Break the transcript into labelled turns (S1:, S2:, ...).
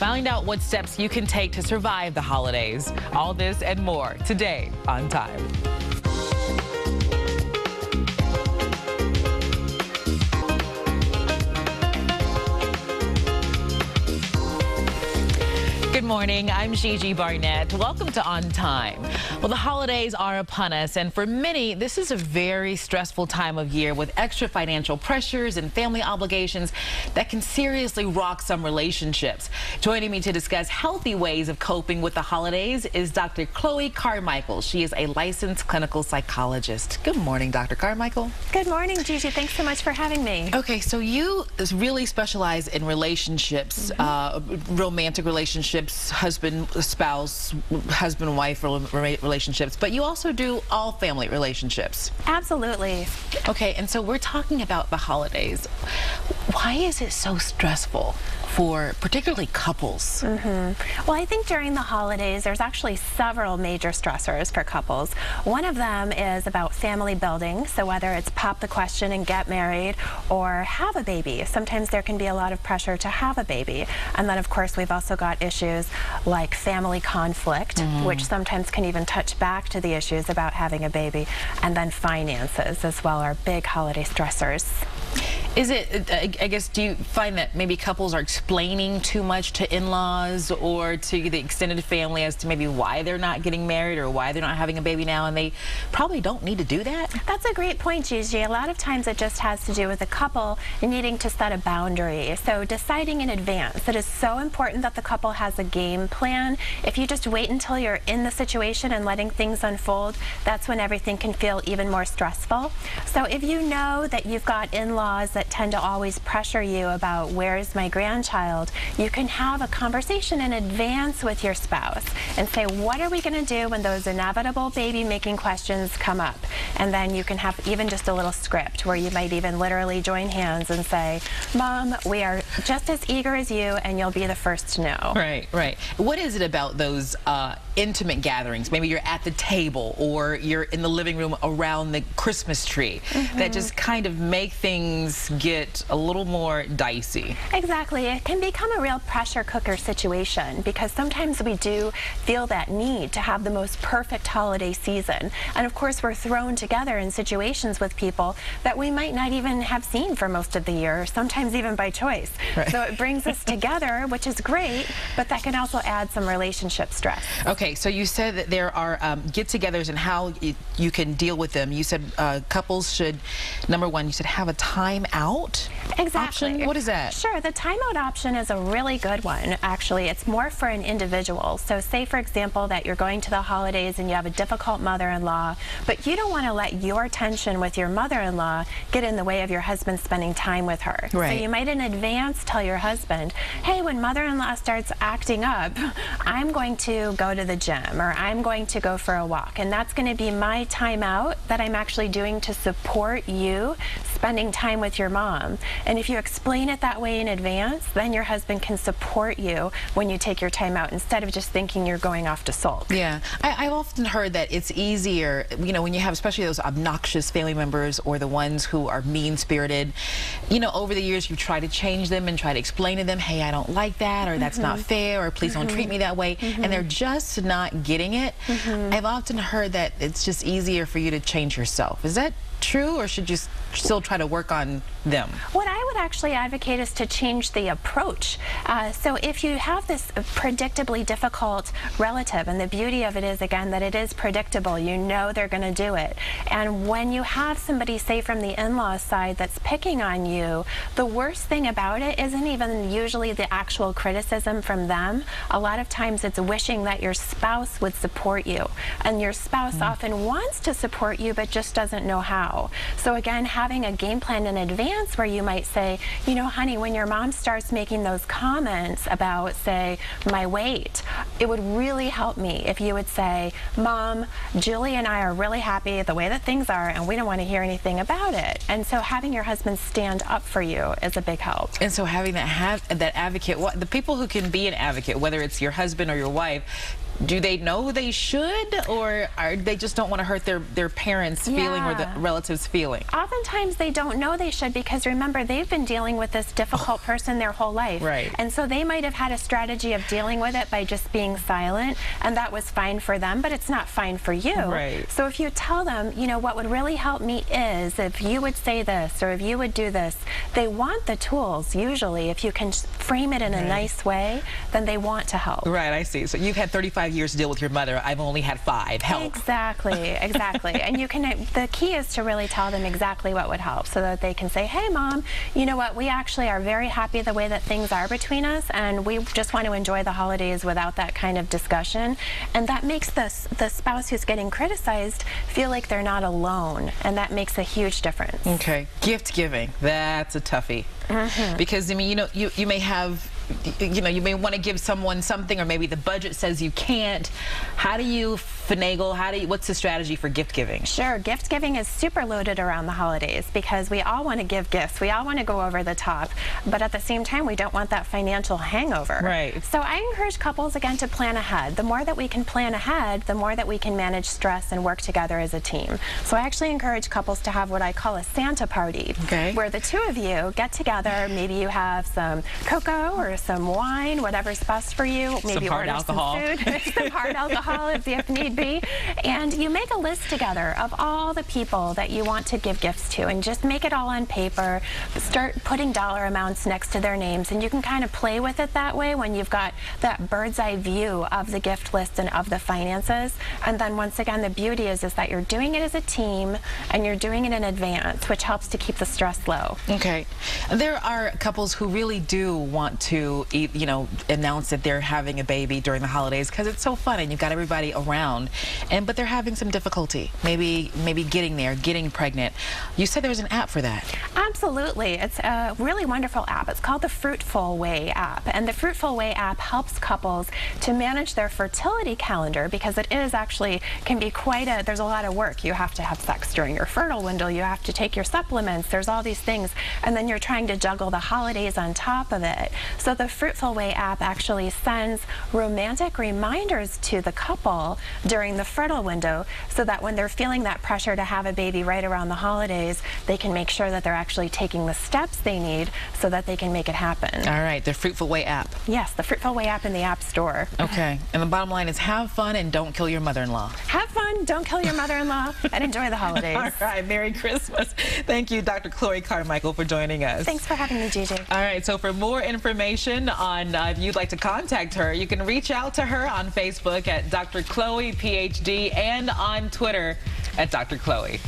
S1: Find out what steps you can take to survive the holidays. All this and more today on Time. Good morning, I'm Gigi Barnett. Welcome to On Time. Well, the holidays are upon us, and for many, this is a very stressful time of year with extra financial pressures and family obligations that can seriously rock some relationships. Joining me to discuss healthy ways of coping with the holidays is Dr. Chloe Carmichael. She is a licensed clinical psychologist. Good morning, Dr. Carmichael.
S2: Good morning, Gigi. Thanks so much for having me.
S1: Okay, so you really specialize in relationships, romantic relationships, husband, spouse, husband-wife relationships, but you also do all family relationships.
S2: Absolutely.
S1: Okay, and so we're talking about the holidays. Why is it so stressful for particularly couples?
S2: Well, I think during the holidays, there's actually several major stressors for couples. One of them is about family building. So whether it's pop the question and get married or have a baby, sometimes there can be a lot of pressure to have a baby. And then, of course, we've also got issues like family conflict, which sometimes can even touch back to the issues about having a baby. And then finances as well are big holiday stressors.
S1: Is it, I guess, do you find that maybe couples are explaining too much to in-laws or to the extended family as to maybe why they're not getting married or why they're not having a baby now, and they probably don't need to do that?
S2: That's a great point, Gigi. A lot of times it just has to do with the couple needing to set a boundary. So deciding in advance. It is so important that the couple has a game plan. If you just wait until you're in the situation and letting things unfold, that's when everything can feel even more stressful. So if you know that you've got in-laws that tend to always pressure you about where's my grandchild, you can have a conversation in advance with your spouse and say, what are we going to do when those inevitable baby making questions come up? And then you can have even just a little script where you might even literally join hands and say, Mom, we are just as eager as you, and you'll be the first to know.
S1: Right, right. What is it about those intimate gatherings? Maybe you're at the table or you're in the living room around the Christmas tree that just kind of make things get a little more dicey.
S2: Exactly. It can become a real pressure cooker situation because sometimes we do feel that need to have the most perfect holiday season. And of course, we're thrown together in situations with people that we might not even have seen for most of the year, or sometimes even by choice. Right. So it brings us together, which is great, but that can also add some relationship stress.
S1: Okay, so you said that there are get-togethers and how you can deal with them. You said couples should, number one, you said have a timeout option. What is that?
S2: Sure, the timeout option is a really good one, actually. It's more for an individual. So say, for example, that you're going to the holidays and you have a difficult mother-in-law, but you don't want to let your tension with your mother-in-law get in the way of your husband spending time with her.
S1: Right.
S2: So you might in advance tell your husband, hey, when mother-in-law starts acting up, I'm going to go to the gym or I'm going to go for a walk, and that's going to be my timeout that I'm actually doing to support you spending time with your mom. And if you explain it that way in advance, then your husband can support you when you take your time out instead of just thinking you're going off to sulk.
S1: Yeah, I've often heard that it's easier, you know, when you have especially those obnoxious family members or the ones who are mean-spirited. You know, over the years you try to change them and try to explain to them, hey, I don't like that, or that's not fair, or please don't treat me that way, and they're just not getting it. I've often heard that it's just easier for you to change yourself. Is that true, or should you still try to work on them?
S2: What I would actually advocate is to change the approach. So if you have this predictably difficult relative, and the beauty of it is, again, that it is predictable, you know they're going to do it. And when you have somebody, say, from the in-law side that's picking on you, the worst thing about it isn't even usually the actual criticism from them. A lot of times it's wishing that your spouse would support you. And your spouse often wants to support you, but just doesn't know how. So again, having a game plan in advance where you might say, you know, honey, when your mom starts making those comments about, say, my weight, it would really help me if you would say, Mom, Julie and I are really happy the way that things are, and we don't want to hear anything about it. And so having your husband stand up for you is a big help.
S1: And so having that advocate, the people who can be an advocate, whether it's your husband or your wife, do they know they should, or they just don't want to hurt their parents' feeling or the relatives' feeling?
S2: Oftentimes they don't know they should, because remember, they've been dealing with this difficult person their whole life.
S1: Right.
S2: And so they might have had a strategy of dealing with it by just being silent, and that was fine for them, but it's not fine for you.
S1: Right.
S2: So if you tell them, you know, what would really help me is if you would say this, or if you would do this, they want the tools. Usually, if you can frame it in a nice way, then they want to help.
S1: Right, I see. So you've had 35 years to deal with your mother. I've only had 5. Help.
S2: Exactly, exactly. And you can, the key is to really tell them exactly what would help, so that they can say, hey Mom, you know what, we actually are very happy the way that things are between us, and we just want to enjoy the holidays without that kind of discussion. And that makes the spouse who's getting criticized feel like they're not alone, and that makes a huge difference.
S1: Okay. Gift giving, that's a toughie. Because, I mean, you know, you may have, you know, you may want to give someone something, or maybe the budget says you can't. How do you finagle? What's the strategy for gift giving?
S2: Sure, gift giving is super loaded around the holidays, because we all want to give gifts. We all want to go over the top, but at the same time, we don't want that financial hangover.
S1: Right.
S2: So I encourage couples, again, to plan ahead. The more that we can plan ahead, the more that we can manage stress and work together as a team. So I actually encourage couples to have what I call a Santa party, where the two of you get together. Maybe you have some cocoa or some wine, whatever's best for you. Maybe
S1: some hard alcohol.
S2: Some food, some hard alcohol if need be. And you make a list together of all the people that you want to give gifts to, and just make it all on paper. Start putting dollar amounts next to their names, and you can kind of play with it that way when you've got that bird's eye view of the gift list and of the finances. And then once again, the beauty is that you're doing it as a team, and you're doing it in advance, which helps to keep the stress low.
S1: Okay. There are couples who really do want to, you know, announce that they're having a baby during the holidays because it's so fun and you've got everybody around, but they're having some difficulty, maybe getting there, getting pregnant. You said there was an app for that.
S2: Absolutely. It's a really wonderful app. It's called the Fruitful Way App, and the Fruitful Way App helps couples to manage their fertility calendar, because it is actually can be there's a lot of work. You have to have sex during your fertile window, you have to take your supplements, there's all these things, and then you're trying to juggle the holidays on top of it. So the Fruitful Way app actually sends romantic reminders to the couple during the fertile window, so that when they're feeling that pressure to have a baby right around the holidays, they can make sure that they're actually taking the steps they need so that they can make it happen.
S1: All right, the Fruitful Way app.
S2: Yes, the Fruitful Way app in the App Store.
S1: Okay, and the bottom line is have fun and don't kill your mother-in-law.
S2: Have fun, don't kill your mother-in-law, and enjoy the holidays.
S1: All right, Merry Christmas. Thank you, Dr. Chloe Carmichael, for joining us.
S2: Thanks for having me, Gigi.
S1: All right, so for more information on if you'd like to contact her, you can reach out to her on Facebook at Dr. Chloe, PhD, and on Twitter at Dr. Chloe.